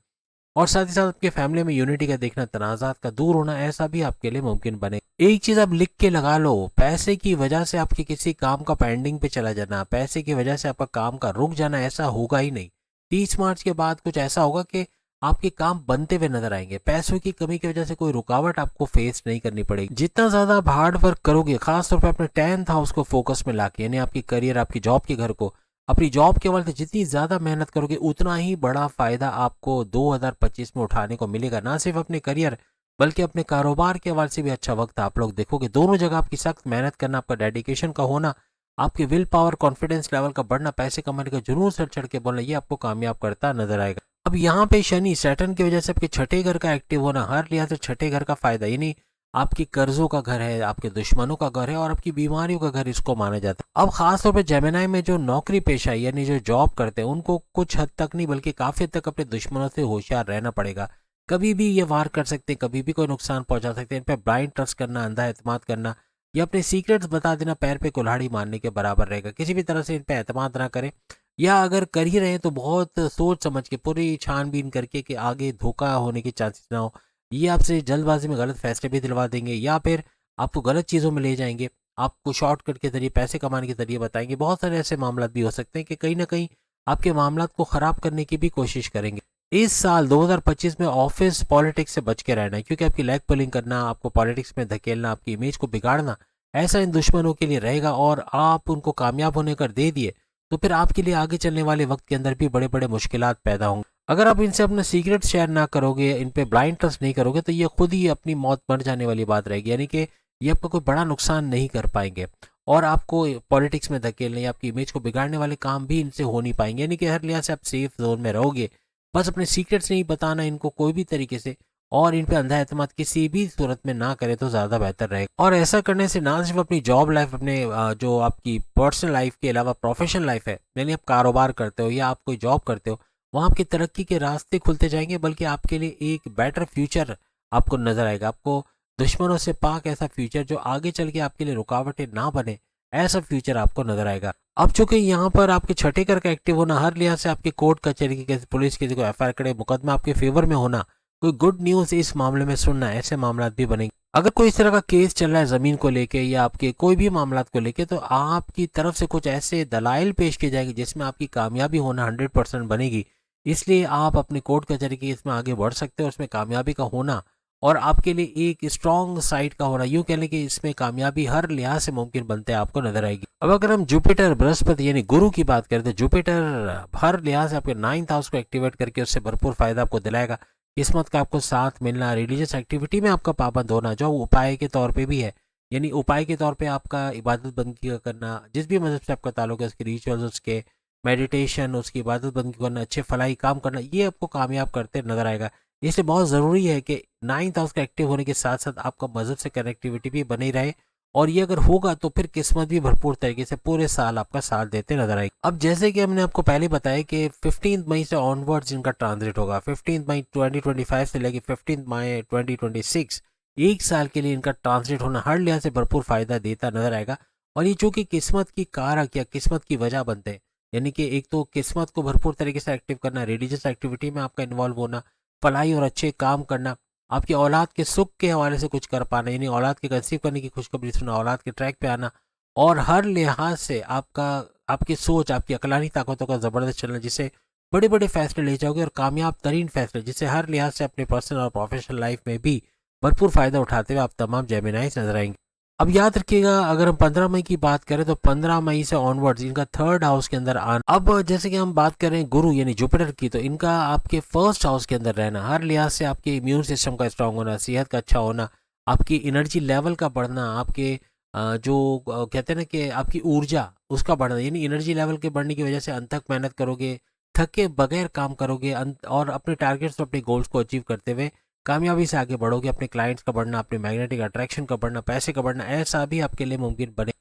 और साथ ही साथ आपके फैमिली में यूनिटी का देखना, तनाज़ात का दूर होना, ऐसा भी आपके लिए मुमकिन बने। एक चीज आप लिख के लगा लो, पैसे की वजह से आपके किसी काम का पेंडिंग पे चला जाना, पैसे की वजह से आपका काम का रुक जाना, ऐसा होगा ही नहीं। 30 मार्च के बाद कुछ ऐसा होगा कि आपके काम बनते हुए नजर आएंगे। पैसों की कमी की वजह से कोई रुकावट आपको फेस नहीं करनी पड़ेगी। जितना ज्यादा आप हार्ड वर्क करोगे, खासतौर पर अपने 10th हाउस को फोकस में लाके, यानी आपकी करियर, आपकी जॉब के घर को, अपनी जॉब के हवाले से जितनी ज्यादा मेहनत करोगे उतना ही बड़ा फायदा आपको 2025 में उठाने को मिलेगा। ना सिर्फ अपने करियर बल्कि अपने कारोबार के हवाले से भी अच्छा वक्त आप लोग देखोगे। दोनों जगह आपकी सख्त मेहनत करना, आपका डेडिकेशन का होना, आपके विल पावर, कॉन्फिडेंस लेवल का बढ़ना, पैसे कमाने का जुनून सर चढ़ के बोलना, ये आपको कामयाब करता नजर आएगा। अब यहाँ पे शनि सैटर्न की वजह से आपके छठे घर का एक्टिव होना, हर लिहाज से छठे घर का फायदा, यानी आपकी कर्जों का घर है, आपके दुश्मनों का घर है और आपकी बीमारियों का घर इसको माना जाता है। अब खासतौर पर जेमिनाई में जो नौकरी पेशा यानी जो जॉब करते हैं उनको कुछ हद तक नहीं बल्कि काफी हद तक अपने दुश्मनों से होशियार रहना पड़ेगा। कभी भी ये वार कर सकते हैं, कभी भी कोई नुकसान पहुंचा सकते हैं। इन पे ब्लाइंड ट्रस्ट करना, अंधा एतमाद करना या अपने सीक्रेट्स बता देना पैर पे कुल्हाड़ी मारने के बराबर रहेगा। किसी भी तरह से इन पे एतमाद ना करें, या अगर कर ही रहे हैं तो बहुत सोच समझ के, पूरी छानबीन करके कि आगे धोखा होने के चांसेस ना हो। ये आपसे जल्दबाजी में गलत फैसले भी दिलवा देंगे या फिर आपको गलत चीज़ों में ले जाएंगे, आपको शॉर्टकट के जरिए पैसे कमाने के जरिए बताएंगे। बहुत सारे ऐसे मामला भी हो सकते हैं कि कहीं ना कहीं आपके मामला को ख़राब करने की भी कोशिश करेंगे। इस साल 2025 में ऑफिस पॉलिटिक्स से बच के रहना है, क्योंकि आपकी लैग पुलिंग करना, आपको पॉलिटिक्स में धकेलना, आपकी इमेज को बिगाड़ना, ऐसा इन दुश्मनों के लिए रहेगा। और आप उनको कामयाब होने कर दे दिए तो फिर आपके लिए आगे चलने वाले वक्त के अंदर भी बड़े बड़े मुश्किलात पैदा होंगे। अगर आप इनसे अपना सीक्रेट शेयर ना करोगे, इन पे ब्लाइंड ट्रस्ट नहीं करोगे, तो ये खुद ही अपनी मौत मर जाने वाली बात रहेगी। यानी कि ये आपको कोई बड़ा नुकसान नहीं कर पाएंगे और आपको पॉलिटिक्स में धकेलने या आपकी इमेज को बिगाड़ने वाले काम भी इनसे हो नहीं पाएंगे। यानी कि हर लिहाज से आप सेफ जोन में रहोगे। बस अपने सीक्रेट्स नहीं बताना इनको कोई भी तरीके से, और इन पे अंधा एतमाद किसी भी सूरत में ना करे तो ज़्यादा बेहतर रहेगा। और ऐसा करने से ना सिर्फ अपनी जॉब लाइफ, अपने जो आपकी पर्सनल लाइफ के अलावा प्रोफेशनल लाइफ है, यानी आप कारोबार करते हो या आप कोई जॉब करते हो, वहाँ आपकी तरक्की के रास्ते खुलते जाएंगे, बल्कि आपके लिए एक बेटर फ्यूचर आपको नजर आएगा। आपको दुश्मनों से पाक ऐसा फ्यूचर जो आगे चल के आपके लिए रुकावटें ना बने, ऐसा फ्यूचर आपको नजर आएगा। अब चूंकि यहाँ पर आपके छठे घर का एक्टिव होना, हर लिहाज से आपके कोर्ट कचहरी की, पुलिस की कोई एफआईआर करे, मुकदमा आपके फेवर में होना, कोई गुड न्यूज इस मामले में सुनना, ऐसे मामला भी बनेंगे। अगर कोई इस तरह का केस चल रहा है जमीन को लेके या आपके कोई भी मामला को लेके, तो आपकी तरफ से कुछ ऐसे दलाइल पेश किए जाएंगे जिसमें आपकी कामयाबी होना 100% बनेगी। इसलिए आप अपने कोर्ट कचहरी के इसमें आगे बढ़ सकते हो। उसमें कामयाबी का होना और आपके लिए एक स्ट्रॉन्ग साइड का होना, यूं कह लें कि इसमें कामयाबी हर लिहाज से मुमकिन बनते आपको नजर आएगी। अब अगर हम जुपिटर, बृहस्पति यानी गुरु की बात करें, तो जुपिटर हर लिहाज से आपके 9th हाउस को एक्टिवेट करके उससे भरपूर फायदा आपको दिलाएगा। किस्मत का आपको साथ मिलना, रिलीजियस एक्टिविटी में आपका पाबंद होना, जो उपाय के तौर पे भी है, यानी उपाय के तौर पे आपका इबादत बंदगी का करना, जिस भी मजहब से आपका ताल्लुक है उसके रिचुअल्स, उसके मेडिटेशन, उसकी इबादत बंदगी करना, अच्छे फलाही काम करना, ये आपको कामयाब करते नजर आएगा। इसलिए बहुत ज़रूरी है कि 9th हाउस का एक्टिव होने के साथ साथ आपका मजहब से कनेक्टिविटी भी बनी रहे, और ये अगर होगा तो फिर किस्मत भी भरपूर तरीके से पूरे साल आपका साथ देते नजर आएगी। अब जैसे कि हमने आपको पहले बताया कि 15 मई से ऑनवर्ड्स इनका ट्रांजिट होगा। 15 मई 2025 से लेकर 15 मई 2026, एक साल के लिए इनका ट्रांजिट होना हर लिहाज से भरपूर फायदा देता नजर आएगा। और ये चूंकि किस्मत की कारक या किस्मत की वजह बनते हैं, यानी कि एक तो किस्मत को भरपूर तरीके से एक्टिव करना, रिलीजियस एक्टिविटी में आपका इन्वॉल्व होना, फलाई और अच्छे काम करना, आपकी औलाद के सुख के हवाले से कुछ कर पाना, यानी औलाद के कंसीव करने की खुशखबरी सुना, औलाद के ट्रैक पे आना, और हर लिहाज से आपका, आपकी सोच, आपकी अकलानी ताकतों का ज़बरदस्त चलना, जिससे बड़े बड़े फैसले ले जाओगे और कामयाब तरीन फैसले, जिससे हर लिहाज से अपने पर्सनल और प्रोफेशनल लाइफ में भी भरपूर फायदा उठाते हुए आप तमाम जेमिनाइज नजर आएंगे। अब याद रखिएगा, अगर हम 15 मई की बात करें तो 15 मई से ऑनवर्ड्स इनका 3rd हाउस के अंदर आना। अब जैसे कि हम बात करें गुरु यानी जुपिटर की, तो इनका आपके 1st हाउस के अंदर रहना, हर लिहाज से आपके इम्यून सिस्टम का स्ट्रांग होना, सेहत का अच्छा होना, आपकी एनर्जी लेवल का बढ़ना, आपके जो कहते हैं ना कि आपकी ऊर्जा उसका बढ़ना, यानी एनर्जी लेवल के बढ़ने की वजह से अंतक मेहनत करोगे, थके बगैर काम करोगे, और अपने टारगेट्स और अपने गोल्स को अचीव करते हुए कामयाबी से आगे बढ़ोगे। अपने क्लाइंट्स का बढ़ना, अपने मैग्नेटिक अट्रैक्शन का बढ़ना, पैसे का बढ़ना, ऐसा भी आपके लिए मुमकिन बने।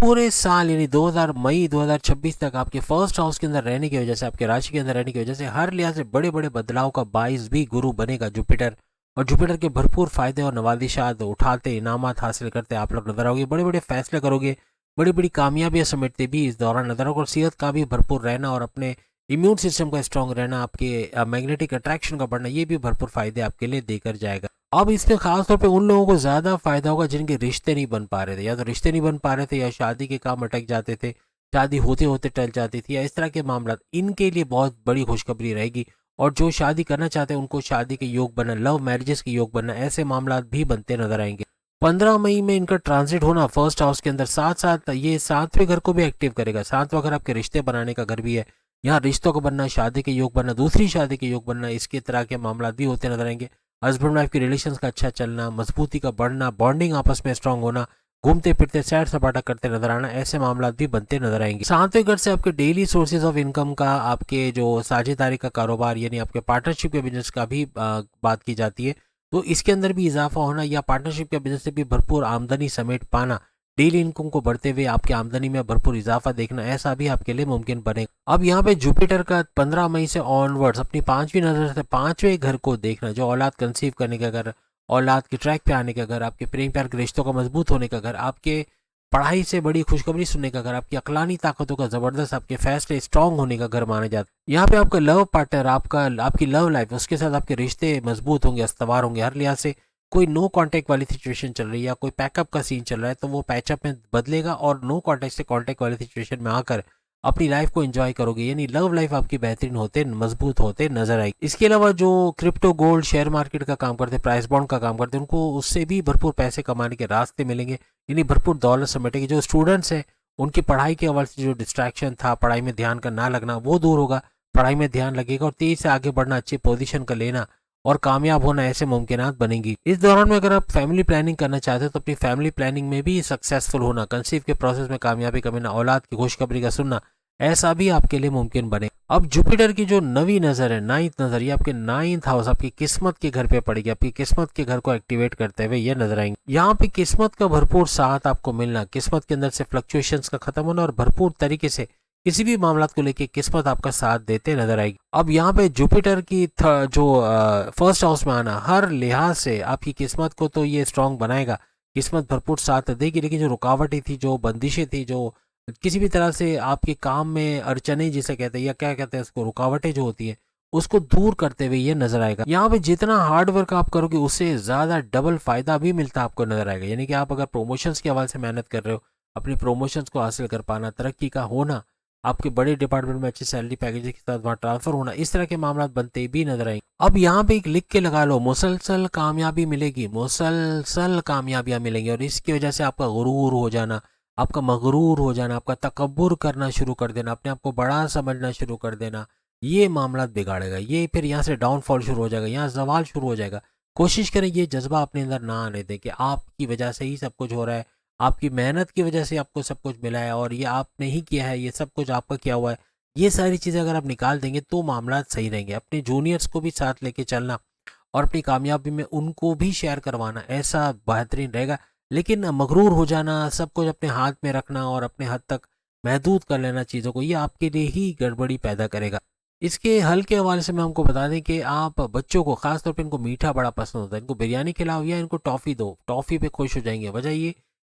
पूरे साल यानी 2000 मई 2026 तक आपके फर्स्ट हाउस के अंदर रहने की वजह से, आपके राशि के अंदर रहने की वजह से हर लिहाज से बड़े बड़े बदलाव का बाइस भी गुरु बनेगा जुपिटर। और जुपिटर के भरपूर फायदे और नवादिशात उठाते, इनामात हासिल करते आप लोग नजर आओगे, बड़े बड़े फैसले करोगे, बड़ी बड़ी कामयाबियां समेटते भी इस दौरान नजर आओगे। और सेहत का भी भरपूर रहना और अपने इम्यून सिस्टम का स्ट्रांग रहना, आपके मैग्नेटिक अट्रैक्शन का बढ़ना, ये भी भरपूर फायदे आपके लिए देकर जाएगा। अब इसमें खासतौर पे उन लोगों को ज्यादा फायदा होगा जिनके रिश्ते नहीं बन पा रहे थे, या तो रिश्ते नहीं बन पा रहे थे, या शादी के काम अटक जाते थे, शादी होते होते टल जाती थी, या इस तरह के मामला, इनके लिए बहुत बड़ी खुशखबरी रहेगी। और जो शादी करना चाहते हैं उनको शादी के योग बनना, लव मैरिजेस के योग बनना, ऐसे मामला भी बनते नजर आएंगे। 15 मई में इनका ट्रांजिट होना फर्स्ट हाउस के अंदर, साथ साथ ये सातवें घर को भी एक्टिव करेगा। सातवां घर आपके रिश्ते बनाने का घर भी है, यहाँ रिश्तों को बनना, शादी के योग बनना, दूसरी शादी के योग बनना, इसके तरह के मामला भी होते नजर आएंगे। हस्बैंड वाइफ के रिलेशंस का अच्छा चलना, मजबूती का बढ़ना, बॉन्डिंग आपस में स्ट्रांग होना, घूमते फिरते सैर सपाटा करते नजर आना, ऐसे मामला भी बनते नजर आएंगे। सातवें घर से आपके डेली सोर्सेज ऑफ इनकम का, आपके जो साझेदारी का कारोबार यानी आपके पार्टनरशिप के बिजनेस का भी बात की जाती है, तो इसके अंदर भी इजाफा होना, या पार्टनरशिप के बिजनेस से भी भरपूर आमदनी समेट पाना, डेली इनकम को बढ़ते हुए आपकी आमदनी में भरपूर इजाफा देखना, ऐसा भी आपके लिए मुमकिन बनेगा। अब यहाँ पे जुपिटर का 15 मई से ऑनवर्ड्स अपनी पांचवी नजर से पांचवें घर को देखना, जो औलाद कंसीव करने का घर, औलाद के ट्रैक पे आने का घर, आपके प्रेम प्यार के रिश्तों का मजबूत होने का घर, आपके पढ़ाई से बड़ी खुशखबरी सुनने का घर, आपकी अकलानी ताकतों का जबरदस्त, आपके फैसले स्ट्रांग होने का घर माना जाता है। यहाँ पे आपका लव पार्टनर, आपकी लव लाइफ, उसके साथ आपके रिश्ते मजबूत होंगे, अस्तवार होंगे, हर लिहाज से कोई नो कांटेक्ट वाली सिचुएशन चल रही है या कोई पैकअप का सीन चल रहा है तो वो पैचअप में बदलेगा और नो कांटेक्ट से कांटेक्ट वाली सिचुएशन में आकर अपनी लाइफ को एंजॉय करोगे, यानी लव लाइफ आपकी बेहतरीन होते मजबूत होते नजर आएगी। इसके अलावा जो क्रिप्टो गोल्ड शेयर मार्केट का काम करते, प्राइस बॉन्ड का काम करते, उनको उससे भी भरपूर पैसे कमाने के रास्ते मिलेंगे, यानी भरपूर दौलत समेटेगी। जो स्टूडेंट्स हैं उनकी पढ़ाई के हवाले से जो डिस्ट्रैक्शन था, पढ़ाई में ध्यान का ना लगना, वो दूर होगा, पढ़ाई में ध्यान लगेगा और तेज से आगे बढ़ना, अच्छी पोजीशन का लेना और कामयाब होना, ऐसे मुमकिनात बनेंगी। इस दौरान में अगर आप फैमिली प्लानिंग करना चाहते हो तो अपनी फैमिली प्लानिंग में भी सक्सेसफुल होना, कंसीव के प्रोसेस में कामयाबी का मिलना, औलाद की खुशखबरी का सुनना, ऐसा भी आपके लिए मुमकिन बने। अब जुपिटर की जो नवी नजर है, नाइन्थ नजर, ये आपके नाइन्थ हाउस, आपकी किस्मत के घर पे पड़ेगी, आपकी किस्मत के घर को एक्टिवेट करते हुए ये नजर आएंगे। यहाँ पे किस्मत का भरपूर साथ आपको मिलना, किस्मत के अंदर से फ्लक्चुएशंस का खत्म होना और भरपूर तरीके से किसी भी मामला को लेके किस्मत आपका साथ देते नजर आएगी। अब यहाँ पे जुपिटर की जो फर्स्ट हाउस में आना हर लिहाज से आपकी किस्मत को तो ये स्ट्रांग बनाएगा, किस्मत भरपूर साथ देगी, लेकिन जो रुकावटें थी, जो बंदिशें थी, जो किसी भी तरह से आपके काम में अड़चने जिसे कहते हैं या क्या कहते हैं उसको, रुकावटें जो होती है, उसको दूर करते हुए ये नजर आएगा। यहाँ पे जितना हार्ड वर्क आप करोगे उससे ज्यादा डबल फायदा भी मिलता आपको नजर आएगा। यानी कि आप अगर प्रमोशंस के हवाले से मेहनत कर रहे हो, अपनी प्रमोशंस को हासिल कर पाना, तरक्की का होना, आपके बड़े डिपार्टमेंट में अच्छी सैलरी पैकेज के साथ वहाँ ट्रांसफर होना, इस तरह के मामला बनते भी नजर आएंगे। अब यहाँ पे एक लिख के लगा लो, मुसलसल कामयाबी मिलेगी, मुसलसल कामयाबियां मिलेंगी, और इसकी वजह से आपका गुरूर हो जाना, आपका मगरूर हो जाना, आपका तकब्बुर करना शुरू कर देना, अपने आप को बड़ा समझना शुरू कर देना, ये मामला बिगाड़ेगा। ये फिर यहाँ से डाउनफॉल शुरू हो जाएगा, यहाँ जवाल शुरू हो जाएगा। कोशिश करें ये जज्बा अपने अंदर ना आने दें कि आपकी वजह से ही सब कुछ हो रहा है, आपकी मेहनत की वजह से आपको सब कुछ मिला है और ये आपने ही किया है, ये सब कुछ आपका किया हुआ है। ये सारी चीज़ें अगर आप निकाल देंगे तो मामला सही रहेंगे। अपने जूनियर्स को भी साथ लेके चलना और अपनी कामयाबी में उनको भी शेयर करवाना, ऐसा बेहतरीन रहेगा। लेकिन मगरूर हो जाना, सब कुछ अपने हाथ में रखना और अपने हद तक महदूद कर लेना चीज़ों को, ये आपके लिए ही गड़बड़ी पैदा करेगा। इसके हल के हवाले से मैं हमको बता दें कि आप बच्चों को, खासतौर पे इनको मीठा बड़ा पसंद होता है, इनको बिरयानी खिलाओ या इनको टॉफ़ी दो, टॉफ़ी पे खुश हो जाएंगे। वजह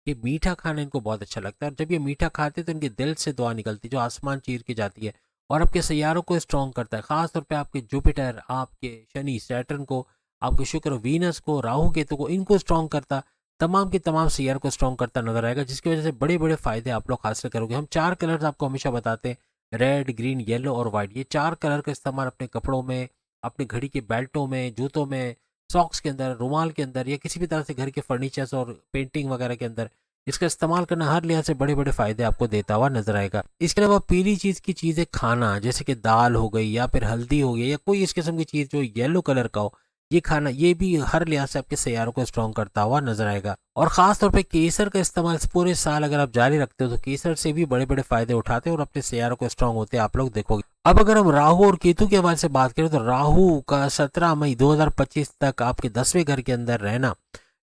ये मीठा खाना इनको बहुत अच्छा लगता है, और जब ये मीठा खाते हैं तो इनके दिल से दुआ निकलती है जो आसमान चीर के जाती है और आपके सैयारों को स्ट्रॉन्ग करता है। खासतौर पे आपके जुपिटर, आपके शनि सैटर्न को, आपके शुक्र वीनस को, राहु केतु को, इनको स्ट्रॉन्ग करता, तमाम के तमाम सैयार को स्ट्रॉन्ग करता नजर आएगा, जिसकी वजह से बड़े बड़े फायदे आप लोग हासिल करोगे। हम 4 कलर्स आपको हमेशा बताते हैं, रेड, ग्रीन, येलो और वाइट। ये 4 कलर का इस्तेमाल अपने कपड़ों में, अपने घड़ी के बेल्टों में, जूतों में, सॉक्स के अंदर, रुमाल के अंदर या किसी भी तरह से घर के फर्नीचर्स और पेंटिंग वगैरह के अंदर इसका इस्तेमाल करना हर लिहाज से बड़े बड़े फायदे आपको देता हुआ नजर आएगा। इसके अलावा पीली चीज की चीजें खाना, जैसे कि दाल हो गई या फिर हल्दी हो गई या कोई इस किस्म की चीज जो येलो कलर का हो, ये खाना, ये भी हर लिहाज से आपके सैयारों को स्ट्रॉन्ग करता हुआ नजर आएगा। और खास तौर पे केसर का इस्तेमाल पूरे साल अगर आप जारी रखते हो तो केसर से भी बड़े बड़े फायदे उठाते हैं और अपने सैयारों को स्ट्रॉन्ग होते आप लोग देखोगे। अब अगर हम राहु और केतु के हवाले से बात करें तो राहु का 17 मई 2025 तक आपके 10वें घर के अंदर रहना,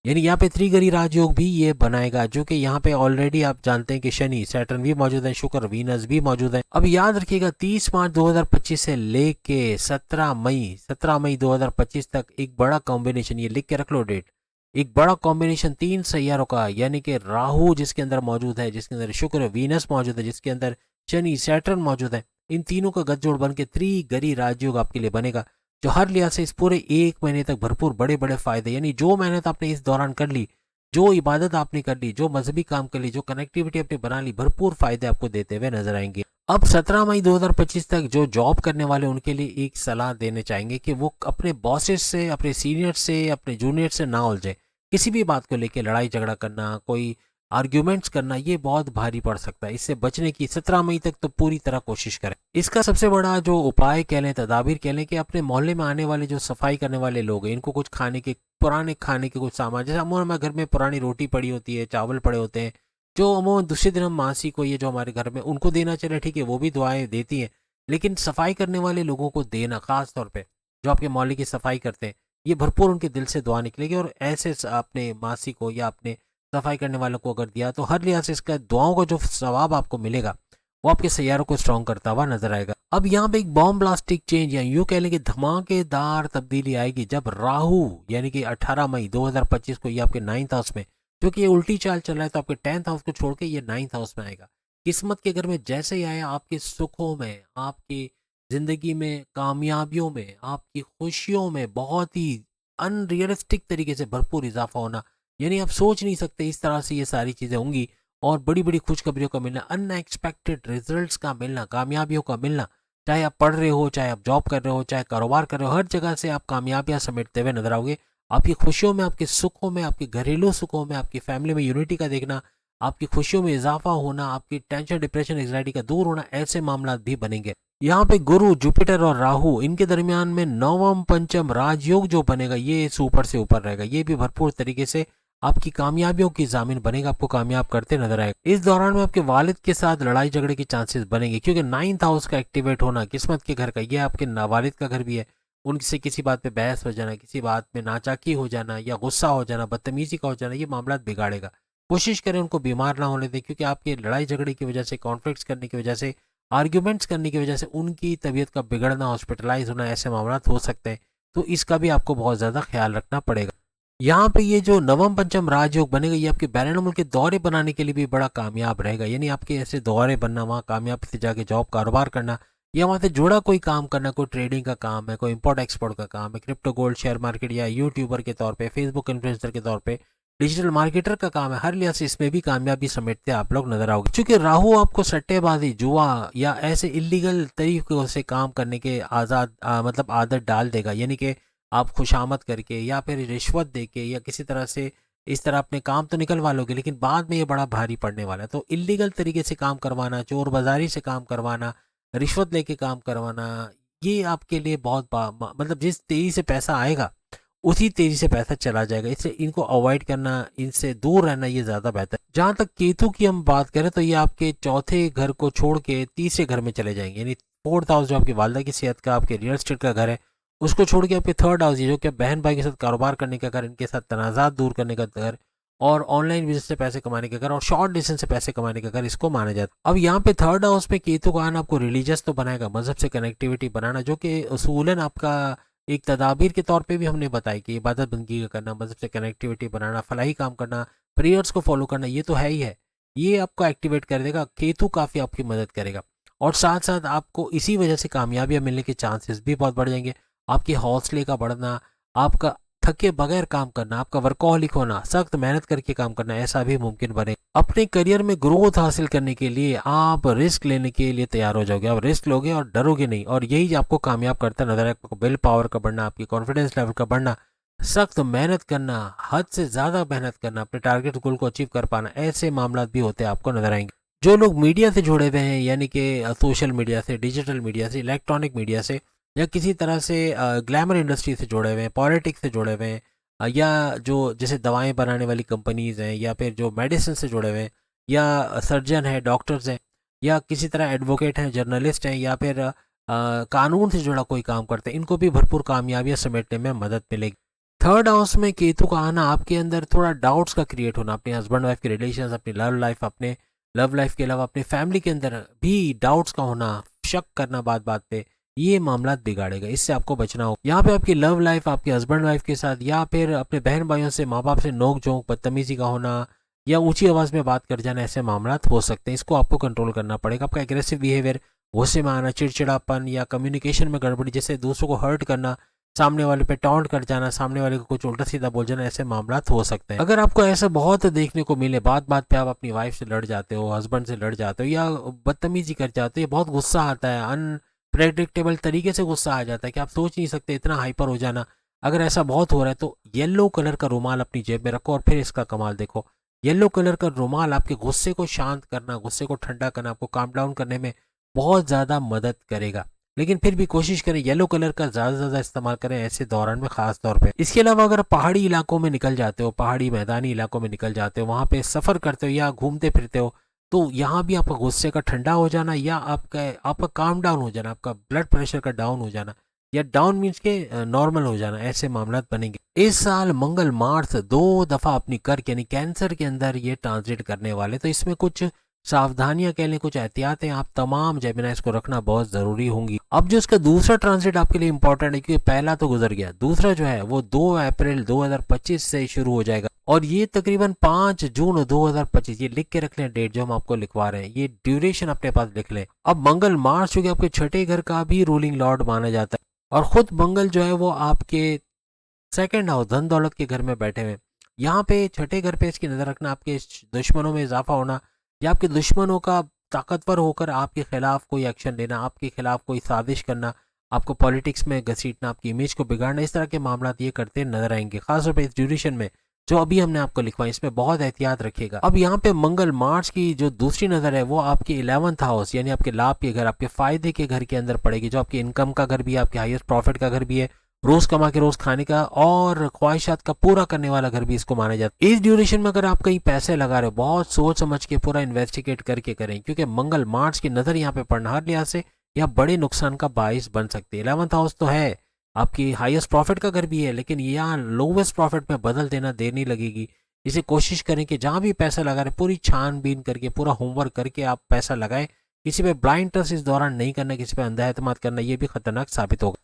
यानी यहाँ पे त्रिगरी राजयोग भी ये बनाएगा, जो कि यहाँ पे ऑलरेडी आप जानते हैं कि शनि सैटर्न भी मौजूद है, शुक्र वीनस भी मौजूद है। अब याद रखिएगा 30 मार्च 2025 से लेके 17 मई 2025 तक एक बड़ा कॉम्बिनेशन, ये लिख के रख लो डेट, एक बड़ा कॉम्बिनेशन 3 सैयारों का, यानी कि राहु जिसके अंदर मौजूद है, जिसके अंदर शुक्र वीनस मौजूद है, जिसके अंदर शनि सैटर्न मौजूद है, इन तीनों का गठजोड़ बन के त्रिगरी राजयोग आपके लिए बनेगा, जो हर लिहाज से इस पूरे एक महीने तक भरपूर बड़े बड़े फायदे, यानी जो मेहनत आपने इस दौरान कर ली, जो इबादत आपने कर ली, जो मजहबी काम कर ली, जो कनेक्टिविटी आपने बना ली, भरपूर फायदे आपको देते हुए नजर आएंगे। अब 17 मई 2025 तक जो जॉब करने वाले उनके लिए एक सलाह देने चाहेंगे कि वो अपने बॉसेस से, अपने सीनियर से, अपने जूनियर से ना उलझे। किसी भी बात को लेकर लड़ाई झगड़ा करना, कोई आर्ग्यूमेंट्स करना, ये बहुत भारी पड़ सकता है। इससे बचने की 17 मई तक तो पूरी तरह कोशिश करें। इसका सबसे बड़ा जो उपाय कह लें, तदाबीर कह लें, कि अपने मोहल्ले में आने वाले जो सफाई करने वाले लोग हैं, इनको कुछ खाने के, पुराने खाने के कुछ सामान, जैसे अमूमन हमारे घर में पुरानी रोटी पड़ी होती है, चावल पड़े होते हैं, जो अमूमन दूसरे दिन हम मासी को, ये जो हमारे घर में, उनको देना, चले ठीक है, वो भी दुआएं देती हैं, लेकिन सफाई करने वाले लोगों को देना, खास तौर पर जो आपके मोहल्ले की सफाई करते हैं, ये भरपूर उनके दिल से दुआ निकलेगी। और ऐसे अपने मासी को या अपने सफाई करने वालों को अगर दिया, तो हर लिहाज से इसका दुआओं का जो सवाब आपको मिलेगा, वो आपके सैयारों को स्ट्रॉन्ग करता हुआ नजर आएगा। अब यहाँ पे एक बॉम्ब ब्लास्टिक चेंज, या यूं कह लेंगे धमाकेदार तब्दीली आएगी, जब राहु यानी कि 18 मई 2025 को ये आपके 9th हाउस में, क्योंकि ये उल्टी चाल चल रहा है, तो आपके 10th हाउस को छोड़ के ये 9th हाउस में आएगा। किस्मत के घर में जैसे ही आया, आपके सुखों में, आपकी जिंदगी में कामयाबियों में, आपकी खुशियों में बहुत ही अनरियलिस्टिक तरीके से भरपूर इजाफा होना, यानी आप सोच नहीं सकते इस तरह से ये सारी चीज़ें होंगी। और बड़ी बड़ी खुशखबरियों का मिलना, अनएक्सपेक्टेड रिजल्ट्स का मिलना, कामयाबियों का मिलना, चाहे आप पढ़ रहे हो, चाहे आप जॉब कर रहे हो, चाहे कारोबार कर रहे हो, हर जगह से आप कामयाबियां समेटते हुए नजर आओगे। आपकी खुशियों में, आपके सुखों में, आपके घरेलू सुखों में, आपकी फैमिली में यूनिटी का देखना, आपकी खुशियों में इजाफा होना, आपकी टेंशन डिप्रेशन एंग्जाइटी का दूर होना, ऐसे मामला भी बनेंगे। यहाँ पे गुरु, जुपिटर और राहु, इनके दरमियान में नवम पंचम राजयोग जो बनेगा, ये ऊपर से ऊपर रहेगा, ये भी भरपूर तरीके से आपकी कामयाबियों की जामीन बनेगा, आपको कामयाब करते नजर आएगा। इस दौरान में आपके वालिद के साथ लड़ाई झगड़े के चांसेस बनेंगे, क्योंकि 9th हाउस का एक्टिवेट होना किस्मत के घर का, ये आपके वालिद का घर भी है। उनसे किसी बात पे बहस हो जाना, किसी बात में नाचाकी हो जाना, या गुस्सा हो जाना, बदतमीजी का हो जाना, ये मामला बिगाड़ेगा। कोशिश करें उनको बीमार ना होने दें, क्योंकि आपके लड़ाई झगड़े की वजह से, कॉन्फ्लिक्ट्स करने की वजह से, आर्ग्यूमेंट्स करने की वजह से उनकी तबीयत का बिगड़ना, हॉस्पिटलाइज होना, ऐसे मामला हो सकते हैं। तो इसका भी आपको बहुत ज़्यादा ख्याल रखना पड़ेगा। यहाँ पे ये जो नवम पंचम राजयोग बनेगा, ये आपके बैरून मुल्क के दौरे बनाने के लिए भी बड़ा कामयाब रहेगा, यानी आपके ऐसे दौरे बनना, वहाँ कामयाबी से जाके जॉब कारोबार करना, या वहाँ से जुड़ा कोई काम करना, कोई ट्रेडिंग का काम है, कोई इंपोर्ट एक्सपोर्ट का काम है, क्रिप्टो गोल्ड शेयर मार्केट, या यूट्यूबर के तौर पे, फेसबुक इन्फ्लुएंसर के तौर पे, डिजिटल मार्केटर का काम है, हर लिहाज से इसमें भी कामयाबी समेटते आप लोग नजर आओगे। क्योंकि राहु आपको सट्टेबाजी, जुआ या ऐसे इलीगल तरीकों से काम करने के आज़ाद मतलब आदत डाल देगा, यानी कि आप खुशामद करके या फिर रिश्वत देके या किसी तरह से इस तरह अपने काम तो निकलवा लोगे, लेकिन बाद में ये बड़ा भारी पड़ने वाला है। तो इलीगल तरीके से काम करवाना, चोर बाजारी से काम करवाना, रिश्वत लेके काम करवाना, ये आपके लिए बहुत मतलब जिस तेजी से पैसा आएगा, उसी तेजी से पैसा चला जाएगा। इसलिए इनको अवॉइड करना, इनसे दूर रहना, ये ज़्यादा बेहतर है। जहाँ तक केतु की हम बात करें, तो ये आपके चौथे घर को छोड़ के तीसरे घर में चले जाएंगे, यानी 4th हाउस जो आपकी वालदा की सेहत का, आपके रियल एस्टेट का घर है, उसको छोड़ के आपके 3rd हाउस, ये जो कि बहन भाई के साथ कारोबार करने का घर, इनके साथ तनाज़ात दूर करने का घर, और ऑनलाइन बिजनेस से पैसे कमाने का घर, और शॉर्ट डिस्टेंस से पैसे कमाने का घर, इसको माना जाता है। अब यहाँ पे 3rd हाउस में केतु का आना आपको रिलीजियस तो बनाएगा, मजहब से कनेक्टिविटी बनाना, जो कि उसूलन आपका एक तदाबीर के तौर पे भी हमने बताया कि इबादत बंदगी का करना, मजहब से कनेक्टिविटी बनाना, फलाही काम करना, प्रेयर्स को फॉलो करना, ये तो है ही है, ये आपको एक्टिवेट कर देगा। केतु काफ़ी आपकी मदद करेगा, और साथ साथ आपको इसी वजह से कामयाबियाँ मिलने के चांसेस भी बहुत बढ़ जाएंगे। आपके हौसले का बढ़ना, आपका थके बगैर काम करना, आपका वर्कहोलिक होना, सख्त मेहनत करके काम करना, ऐसा भी मुमकिन बने। अपने करियर में ग्रोथ हासिल करने के लिए आप रिस्क लेने के लिए तैयार हो जाओगे, आप रिस्क लोगे और डरोगे नहीं, और यही आपको कामयाब करता नजर है। आपको विल पावर का बढ़ना, आपकी कॉन्फिडेंस लेवल का बढ़ना, सख्त मेहनत करना, हद से ज़्यादा मेहनत करना, अपने टारगेट गोल को अचीव कर पाना, ऐसे मामला भी होते हैं आपको नजर आएंगे। जो लोग मीडिया से जुड़े हुए हैं, यानी कि सोशल मीडिया से, डिजिटल मीडिया से, इलेक्ट्रॉनिक मीडिया से, या किसी तरह से ग्लैमर इंडस्ट्री से जुड़े हुए हैं, पॉलिटिक्स से जुड़े हुए हैं, या जो जैसे दवाएं बनाने वाली कंपनीज हैं, या फिर जो मेडिसिन से जुड़े हुए हैं, या सर्जन है, डॉक्टर्स हैं, या किसी तरह एडवोकेट हैं, जर्नलिस्ट हैं, या फिर कानून से जुड़ा कोई काम करते हैं, इनको भी भरपूर कामयाबियां समेटने में मदद मिलेगी। थर्ड हाउस में केतु का आना आपके अंदर थोड़ा डाउट्स का क्रिएट होना, अपने हस्बैंड वाइफ के रिलेशंस, अपनी लव लाइफ, अपने लव लाइफ के अलावा अपने फैमिली के अंदर भी डाउट्स का होना, शक करना बात बात पे, ये मामला बिगाड़ेगा। इससे आपको बचना होगा। यहाँ पे आपकी लव लाइफ आपके हस्बैंड वाइफ के साथ या फिर अपने बहन भाइयों से, माँ बाप से नोक झोंक, बदतमीजी का होना या ऊंची आवाज में बात कर जाना, ऐसे मामला हो सकते हैं। इसको आपको कंट्रोल करना पड़ेगा। आपका एग्रेसिव बिहेवियर, गुस्से में आना, चिड़चिड़ापन या कम्युनिकेशन में गड़बड़ी, जैसे दूसरों को हर्ट करना, सामने वाले पे टॉन्ट कर जाना, सामने वाले को कुछ उल्टा सीधा बोल जाना, ऐसे मामला हो सकते हैं। अगर आपको ऐसा बहुत देखने को मिले, बात बात पे आप अपनी वाइफ से लड़ जाते हो, हस्बैंड से लड़ जाते हो या बदतमीजी कर जाते हो, बहुत गुस्सा आता है, अनप्रेडिक्टेबल तरीके से गुस्सा आ जाता है कि आप सोच नहीं सकते, इतना हाइपर हो जाना, अगर ऐसा बहुत हो रहा है तो येलो कलर का रुमाल अपनी जेब में रखो और फिर इसका कमाल देखो। येलो कलर का रुमाल आपके गुस्से को शांत करना, गुस्से को ठंडा करना, आपको काम डाउन करने में बहुत ज़्यादा मदद करेगा। लेकिन फिर भी कोशिश करें येलो कलर का ज़्यादा से ज़्यादा इस्तेमाल करें ऐसे दौरान में, खास तौर पे। इसके अलावा अगर पहाड़ी इलाकों में निकल जाते हो, पहाड़ी मैदानी इलाकों में निकल जाते हो, वहाँ पे सफ़र करते हो या घूमते फिरते हो, तो यहाँ भी आपका गुस्से का ठंडा हो जाना या आपका काम डाउन हो जाना, आपका ब्लड प्रेशर का डाउन हो जाना, या डाउन मीन्स के नॉर्मल हो जाना, ऐसे मामला बनेंगे। इस साल मंगल मार्स 2 दफा अपनी कर्क यानी कैंसर के अंदर ये ट्रांजिट करने वाले, तो इसमें कुछ सावधानियां कह लें, कुछ एहतियातें आप तमाम जेमिनाइज को रखना बहुत जरूरी होंगी। अब जो इसका दूसरा ट्रांजिट आपके लिए इंपॉर्टेंट है, क्योंकि पहला तो गुजर गया, दूसरा जो है वो 2 अप्रैल 2025 से शुरू हो जाएगा और ये तकरीबन 5 जून 2025, ये लिख के रख लें डेट जो हम आपको लिखवा रहे हैं, ये ड्यूरेशन अपने पास लिख लें। अब मंगल मार्स चूंकि आपके छठे घर का भी रूलिंग लॉर्ड माना जाता है और खुद मंगल जो है वो आपके सेकंड हाउस धन दौलत के घर में बैठे हुए, यहाँ पे छठे घर पे इसकी नजर रखना, आपके दुश्मनों में इजाफा होना या आपके दुश्मनों का ताकतवर होकर आपके खिलाफ कोई एक्शन लेना, आपके खिलाफ कोई साजिश करना, आपको पॉलिटिक्स में घसीटना, आपकी इमेज को बिगाड़ना, इस तरह के मामला ये करते नजर आएंगे। खासतौर पर इस ड्यूरेशन में जो अभी हमने आपको लिखवाई, इसमें बहुत एहतियात रखिएगा। अब यहाँ पे मंगल मार्च की जो दूसरी नजर है वो आपके 11th हाउस यानी आपके लाभ के घर, आपके फायदे के घर के अंदर पड़ेगी, जो आपकी इनकम का घर भी है, आपके हाईएस्ट प्रॉफिट का घर भी है, रोज कमा के रोज खाने का और ख्वाहिशात का पूरा करने वाला घर भी इसको माना जाता है। इस ड्यूरेशन में अगर आप कहीं पैसे लगा रहे हो, बहुत सोच समझ के पूरा इन्वेस्टिगेट करके करें, क्योंकि मंगल मार्च की नजर यहाँ पे पड़ना हर लिहाज से यह बड़े नुकसान का बाइस बन सकती है। 11th हाउस तो है, आपकी हाईएस्ट प्रॉफिट का घर भी है, लेकिन यहाँ लोवेस्ट प्रॉफिट में बदल देना देर नहीं लगेगी। इसे कोशिश करें कि जहां भी पैसा लगा रहे पूरी छानबीन करके, पूरा होमवर्क करके आप पैसा लगाएं। किसी पे ब्लाइंड ट्रस्ट इस दौरान नहीं करना, किसी पे अंधा एतमाद करना, ये भी खतरनाक साबित होगा।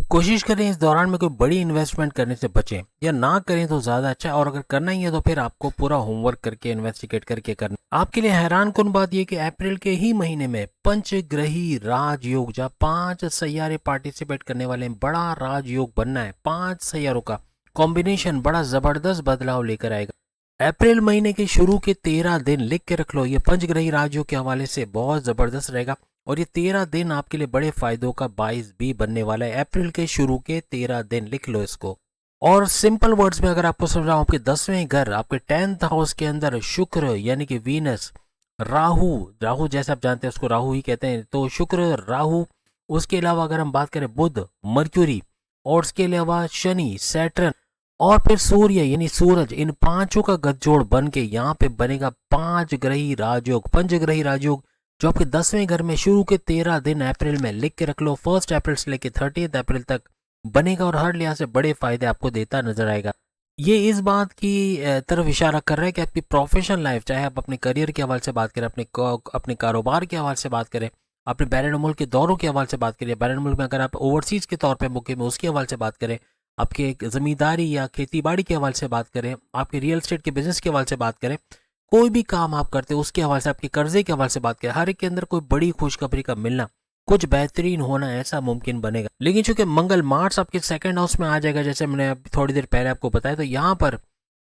कोशिश करें इस दौरान में कोई बड़ी इन्वेस्टमेंट करने से बचें या ना करें तो ज्यादा अच्छा है, और अगर करना ही है तो फिर आपको पूरा होमवर्क करके इन्वेस्टिगेट करके करना। आपके लिए हैरान कुन बात यह कि अप्रैल के ही महीने में पंचग्रही राजयोग, जहाँ 5 सैयारे पार्टिसिपेट करने वाले हैं, बड़ा राजयोग बनना है, 5 सैयारों का कॉम्बिनेशन बड़ा जबरदस्त बदलाव लेकर आएगा। अप्रैल महीने के शुरू के 13 दिन लिख के रख लो, ये पंचग्रही राजयोग के हवाले से बहुत जबरदस्त रहेगा और ये 13 दिन आपके लिए बड़े फायदों का बाइस भी बनने वाला है। अप्रैल के शुरू के 13 दिन लिख लो इसको। और सिंपल वर्ड्स में अगर आपको समझाऊं, आपके 10वें घर, आपके 10th हाउस के अंदर शुक्र यानी कि वीनस, राहु जैसे आप जानते हैं उसको राहु ही कहते हैं, तो शुक्र राहु, उसके अलावा अगर हम बात करें बुध, मर्क्यूरी, और उसके अलावा शनि, सैटर्न और फिर सूर्य यानी सूरज, इन पांचों का गठजोड़ बन के यहाँ पे बनेगा 5 ग्रही राजयोग, पंचग्रही राजयोग, जो आपके 10वें घर में शुरू के 13 दिन अप्रैल में लिख के रख लो, 1 अप्रैल से लेकर 30 अप्रैल तक बनेगा और हर लिहाज से बड़े फायदे आपको देता नजर आएगा। ये इस बात की तरफ इशारा कर रहा है कि आपकी प्रोफेशनल लाइफ, चाहे आप अपने करियर के हवाले से बात करें, अपने कारोबार के हवाले से बात करें, अपने बैरून मुल्क के दौरों के हवाले से बात करें, बैरून मुल्क में अगर आप ओवरसीज के तौर पर मुके में उसके हवाले से बात करें, आपके जमींदारी या खेती बाड़ी के हवाले से बात करें, आपके रियल एस्टेट के बिजनेस के हवाले से बात करें, कोई भी काम आप करते हैं उसके हवाले से, आपके कर्जे के हवाले से बात करें, हर एक के अंदर कोई बड़ी खुशखबरी का मिलना, कुछ बेहतरीन होना ऐसा मुमकिन बनेगा। लेकिन चूंकि मंगल मार्स आपके 2nd हाउस में आ जाएगा, जैसे मैंने थोड़ी देर पहले आपको बताया, तो यहाँ पर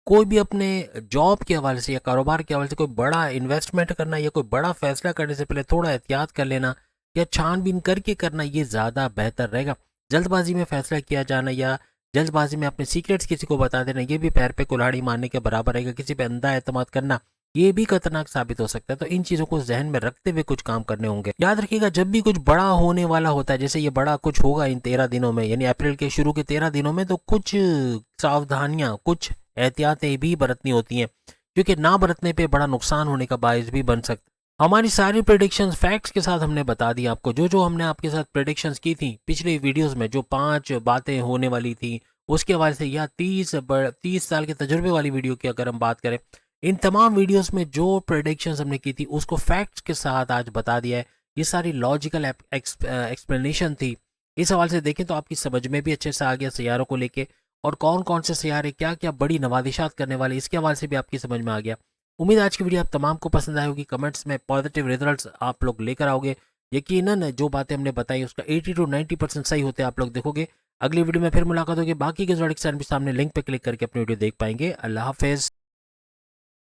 कोई भी अपने जॉब के हवाले से या कारोबार के हवाले से कोई बड़ा इन्वेस्टमेंट करना या कोई बड़ा फैसला करने से पहले थोड़ा एहतियात कर लेना या छानबीन करके करना, ये ज़्यादा बेहतर रहेगा। जल्दबाजी में फैसला किया जाना या जल्दबाजी में अपने सीक्रेट्स किसी को बता देना, ये भी पैर पे कुल्हाड़ी मारने के बराबर रहेगा। किसी पे अंधा एतमाद करना, ये भी खतरनाक साबित हो सकता है। तो इन चीजों को जहन में रखते हुए कुछ काम करने होंगे। याद रखिएगा, जब भी कुछ बड़ा होने वाला होता है, जैसे ये बड़ा कुछ होगा इन 13 दिनों में, यानी अप्रैल के शुरू के 13 दिनों में, तो कुछ सावधानियां, कुछ एहतियातें भी बरतनी होती हैं, क्योंकि ना बरतने पे बड़ा नुकसान होने का बायस भी बन सकता है। हमारी सारी प्रेडिक्शंस फैक्ट्स के साथ हमने बता दी आपको, जो जो हमने आपके साथ प्रेडिक्शंस की थी पिछले वीडियोस में, जो 5 बातें होने वाली थी उसके हवाले से, या 30 साल के तजुर्बे वाली वीडियो की अगर हम बात करें, इन तमाम वीडियोस में जो प्रेडिक्शंस हमने की थी उसको फैक्ट्स के साथ आज बता दिया है। ये सारी लॉजिकल एक्सप्लेनेशन थी। इस हवाले से देखें तो आपकी समझ में भी अच्छे से आ गया सैयारों को लेके, और कौन कौन से सैयारे क्या क्या बड़ी नवादिशात करने वाले, इसके हवाले से भी आपकी समझ में आ गया। उम्मीद है आज की वीडियो आप तमाम को पसंद आई होगी। कमेंट्स में पॉजिटिव रिजल्ट्स आप लोग लेकर आओगे। यकीनन जो बातें हमने बताई उसका 80 to 90% सही होते आप लोग देखोगे। अगली वीडियो में फिर मुलाकात होगी। बाकी के जोड़े के सामने लिंक पे क्लिक करके अपनी वीडियो देख पाएंगे। अल्लाह हाफिज़।